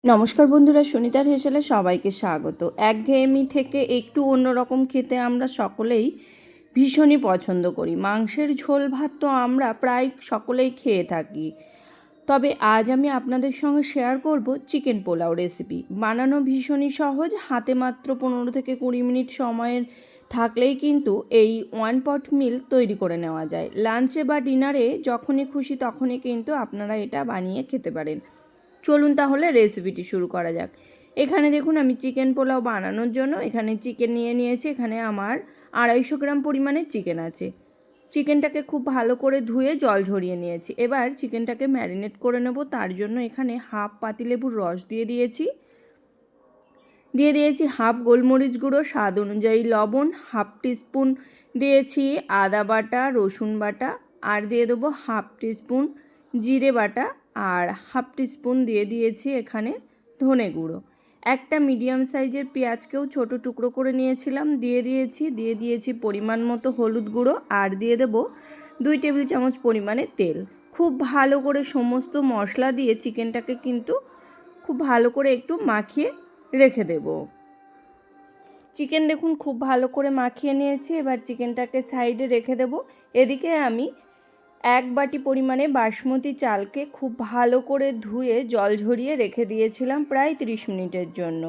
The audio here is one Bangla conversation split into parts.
নমস্কার বন্ধুরা, সুনিতার হেসেলে সবাইকে স্বাগত। একঘেয়েমি থেকে একটু অন্যরকম খেতে আমরা সকলেই ভীষণই পছন্দ করি। মাংসের ঝোল ভাত তো আমরা প্রায় সকলেই খেয়ে থাকি, তবে আজ আমি আপনাদের সঙ্গে শেয়ার করব চিকেন পোলাও রেসিপি। বানানো ভীষণই সহজ, হাতে মাত্র 15 থেকে 20 মিনিট সময়ের থাকলেই কিন্তু এই ওয়ান পট মিল তৈরি করে নেওয়া যায়। লাঞ্চে বা ডিনারে যখনই খুশি তখনই কিন্তু আপনারা এটা বানিয়ে খেতে পারেন। চলুন তাহলে রেসিপিটি শুরু করা যাক। এখানে দেখুন, আমি চিকেন পোলাও বানানোর জন্য এখানে চিকেন নিয়ে নিয়েছি। এখানে আমার 250 গ্রাম পরিমাণের চিকেন আছে। চিকেনটাকে খুব ভালো করে ধুয়ে জল ঝরিয়ে নিয়েছি। এবার চিকেনটাকে ম্যারিনেট করে নেব। তার জন্য এখানে হাফ পাতিলেবুর রস দিয়ে দিয়েছি হাফ গোলমরিচ গুঁড়ো, স্বাদ অনুযায়ী লবণ, হাফ টিস্পুন দিয়েছি আদা বাটা, রসুন বাটা, আর দিয়ে দেবো হাফ টিস্পুন জিরে বাটা, আর হাফ টিস্পুন দিয়ে দিয়েছি এখানে ধনে গুঁড়ো। একটা মিডিয়াম সাইজের পেঁয়াজকেও ছোট টুকরো করে নিয়েছিলাম, দিয়ে দিয়েছি পরিমাণ মতো হলুদ গুঁড়ো, আর দিয়ে দেবো 2 টেবিল চামচ পরিমাণে তেল। খুব ভালো করে সমস্ত মশলা দিয়ে চিকেনটাকে কিন্তু খুব ভালো করে একটু মাখিয়ে রেখে দেব। চিকেন দেখুন খুব ভালো করে মাখিয়ে নিয়েছি। এবার চিকেনটাকে সাইডে রেখে দেব। এদিকে আমি 1 বাটি পরিমাণে বাসমতি চালকে খুব ভালো করে ধুয়ে জল ঝরিয়ে রেখে দিয়েছিলাম প্রায় 30 মিনিটের জন্য।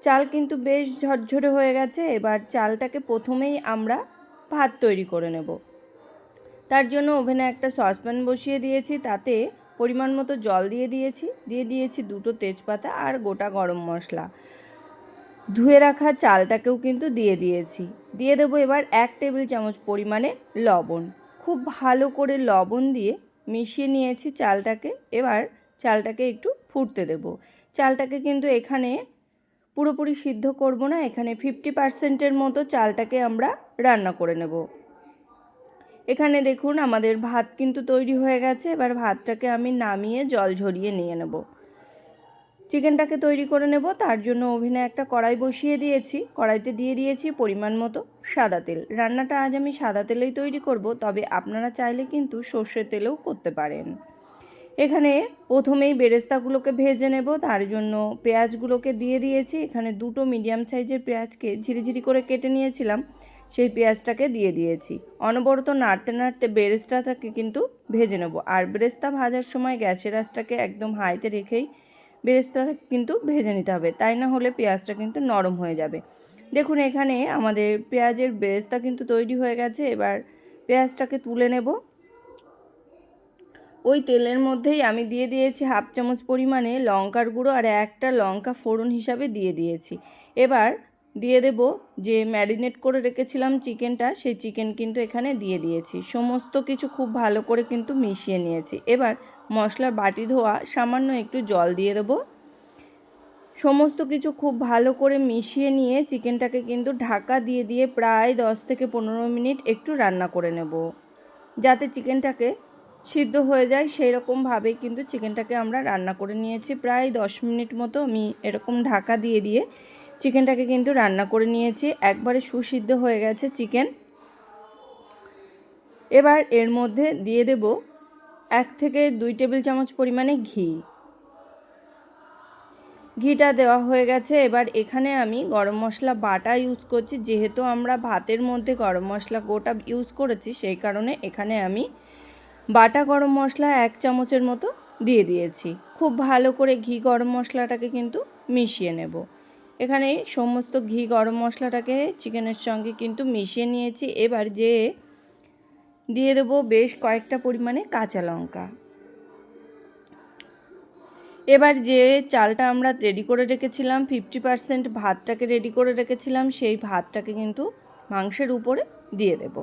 চাল কিন্তু বেশ ঝরঝরে হয়ে গেছে। এবার চালটাকে প্রথমেই আমরা ভাত তৈরি করে নেব। তার জন্য ওভেনে একটা সসপ্যান বসিয়ে দিয়েছি, তাতে পরিমাণ মতো জল দিয়ে দিয়েছি 2টো তেজপাতা আর গোটা গরম মশলা। ধুয়ে রাখা চালটাকেও কিন্তু দিয়ে দেবো এবার 1 টেবিল চামচ পরিমাণে লবণ। খুব ভালো করে লবণ দিয়ে মিশিয়ে নিয়েছি চালটাকে। এবার চালটাকে একটু ফুটতে দেব। চালটাকে কিন্তু এখানে পুরোপুরি সিদ্ধ করব না, এখানে 50%-এর মতো চালটাকে আমরা রান্না করে নেব। এখানে দেখুন আমাদের ভাত কিন্তু তৈরি হয়ে গেছে। এবার ভাতটাকে আমি নামিয়ে জল ঝরিয়ে নিয়ে নেব। চিকেনটাকে তৈরি করে নেব। তার জন্য ওভেনে একটা কড়াই বসিয়ে দিয়েছি। কড়াইতে দিয়ে দিয়েছি পরিমাণ মতো সাদা তেল। রান্নাটা আজ আমি সাদা তেলেই তৈরি করব, তবে আপনারা চাইলে কিন্তু সর্ষের তেলেও করতে পারেন। এখানে প্রথমেই বেরেস্তাগুলোকে ভেজে নেব। তার জন্য পেঁয়াজগুলোকে দিয়ে দিয়েছি। এখানে 2টো মিডিয়াম সাইজের পেঁয়াজকে ঝিরিঝিরি করে কেটে নিয়েছিলাম, সেই পেঁয়াজটাকে দিয়ে দিয়েছি। অনবরত নাড়তে নাড়তে বেরেস্তাটাকে কিন্তু ভেজে নেব। আর বেরেস্তা ভাজার সময় গ্যাসের আঁচটাকে একদম হাইতে রেখেই বেরেস্তা কিন্তু ভেজে নিতে হবে, তাই না হলে পেঁয়াজটা কিন্তু নরম হয়ে যাবে। দেখুন এখানে আমাদের পেঁয়াজের বেরেস্তা কিন্তু তৈরি হয়ে গেছে। এবার পেঁয়াজটাকে তুলে নেব। ওই তেলের মধ্যেই আমি দিয়ে দিয়েছি হাফ চামচ পরিমাণে লঙ্কার গুঁড়ো, আর একটা লঙ্কা ফোড়ন হিসাবে দিয়ে দিয়েছি। এবার দিয়ে দেব যে ম্যারিনেট করে রেখেছিলাম চিকেনটা, সেই চিকেন কিন্তু এখানে দিয়ে দিয়েছি। সমস্ত কিছু খুব ভালো করে কিন্তু মিশিয়ে নিয়েছি। এবার মশলার বাটি ধোয়া সামান্য একটু জল দিয়ে দেবো। সমস্ত কিছু খুব ভালো করে মিশিয়ে নিয়ে চিকেনটাকে কিন্তু ঢাকা দিয়ে প্রায় 10 থেকে 15 মিনিট একটু রান্না করে নেব, যাতে চিকেনটাকে সিদ্ধ হয়ে যায়। সেই রকমভাবেই কিন্তু চিকেনটাকে আমরা রান্না করে নিয়েছি। প্রায় 10 মিনিট মতো আমি এরকম ঢাকা দিয়ে চিকেনটাকে কিন্তু রান্না করে নিয়েছি। একবারে সুসিদ্ধ হয়ে গেছে চিকেন। এবার এর মধ্যে দিয়ে দেব 1 থেকে 2 টেবিল চামচ পরিমাণে ঘিটা দেওয়া হয়ে গেছে। এবার এখানে আমি গরম মশলা বাটা ইউজ করছি। যেহেতু আমরা ভাতের মধ্যে গরম মশলা গোটা ইউজ করেছি, সেই কারণে এখানে আমি বাটা গরম মশলা 1 চামচের মতো দিয়ে দিয়েছি। খুব ভালো করে ঘি গরম মশলাটাকে কিন্তু মিশিয়ে নেব। এখানে সমস্ত ঘি গরম মশলাটাকে চিকেনের সঙ্গে কিন্তু মিশিয়ে নিয়েছি। এবার দিয়ে দেব বেশ কয়েকটা পরিমাণে কাঁচা লঙ্কা। এবার যে চালটা আমরা রেডি করে রেখেছিলাম, 50% ভাতটাকে রেডি করে রেখেছিলাম, সেই ভাতটাকে কিন্তু মাংসের উপরে দিয়ে দেব।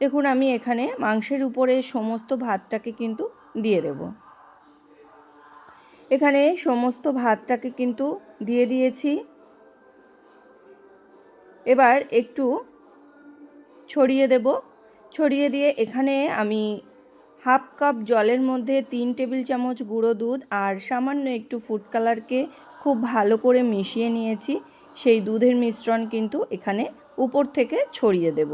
দেখুন আমি এখানে মাংসের উপরে সমস্ত ভাতটাকে কিন্তু দিয়ে দেব। এখানে সমস্ত ভাতটাকে কিন্তু দিয়ে দিয়েছি। এবার একটু ছড়িয়ে দেব। ছড়িয়ে দিয়ে এখানে আমি হাফ কাপ জলের মধ্যে 3 টেবিল চামচ গুঁড়ো দুধ আর সামান্য একটু ফুড কালারকে খুব ভালো করে মিশিয়ে নিয়েছি। সেই দুধের মিশ্রণ কিন্তু এখানে উপর থেকে ছড়িয়ে দেব।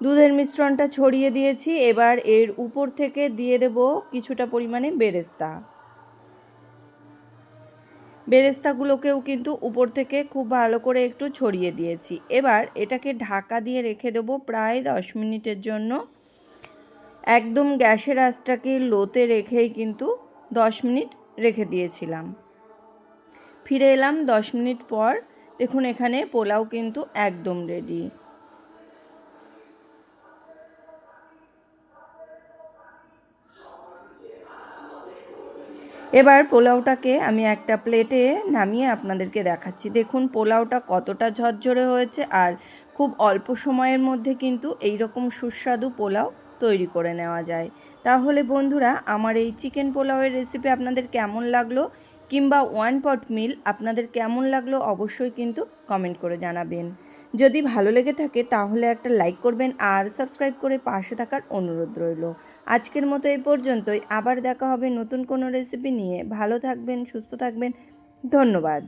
দুধের মিশ্রণটা ছড়িয়ে দিয়েছি। এবার এর উপর থেকে দিয়ে দেব কিছুটা পরিমাণে বেরেস্তা। বেরেস্তাগুলোকেও কিন্তু উপর থেকে খুব ভালো করে একটু ছড়িয়ে দিয়েছি। এবার এটাকে ঢাকা দিয়ে রেখে দেবো প্রায় 10 মিনিটের জন্য। একদম গ্যাসের আঁচটাকে লোতে রেখেই কিন্তু 10 মিনিট রেখে দিয়েছিলাম। ফিরে এলাম 10 মিনিট পর। দেখুন এখানে পোলাও কিন্তু একদম রেডি। এবার পোলাওটাকে আমি একটা প্লেটে নামিয়ে আপনাদেরকে দেখাচ্ছি। দেখুন পোলাওটা কতটা ঝরঝরে হয়েছে, আর খুব অল্প সময়ের মধ্যে কিন্তু এই রকম সুস্বাদু পোলাও তৈরি করে নেওয়া যায়। তাহলে বন্ধুরা, আমার এই চিকেন পোলাওয়ের রেসিপি আপনাদের কেমন লাগলো, কিংবা ওয়ান পট মিল আপনাদের কেমন লাগলো অবশ্যই কিন্তু কমেন্ট করে জানাবেন। যদি ভালো লেগে থাকে তাহলে একটা লাইক করবেন, আর সাবস্ক্রাইব করে পাশে থাকার অনুরোধ রইল। আজকের মতো এই পর্যন্তই। আবার দেখা হবে নতুন কোনো রেসিপি নিয়ে। ভালো থাকবেন, সুস্থ থাকবেন। ধন্যবাদ।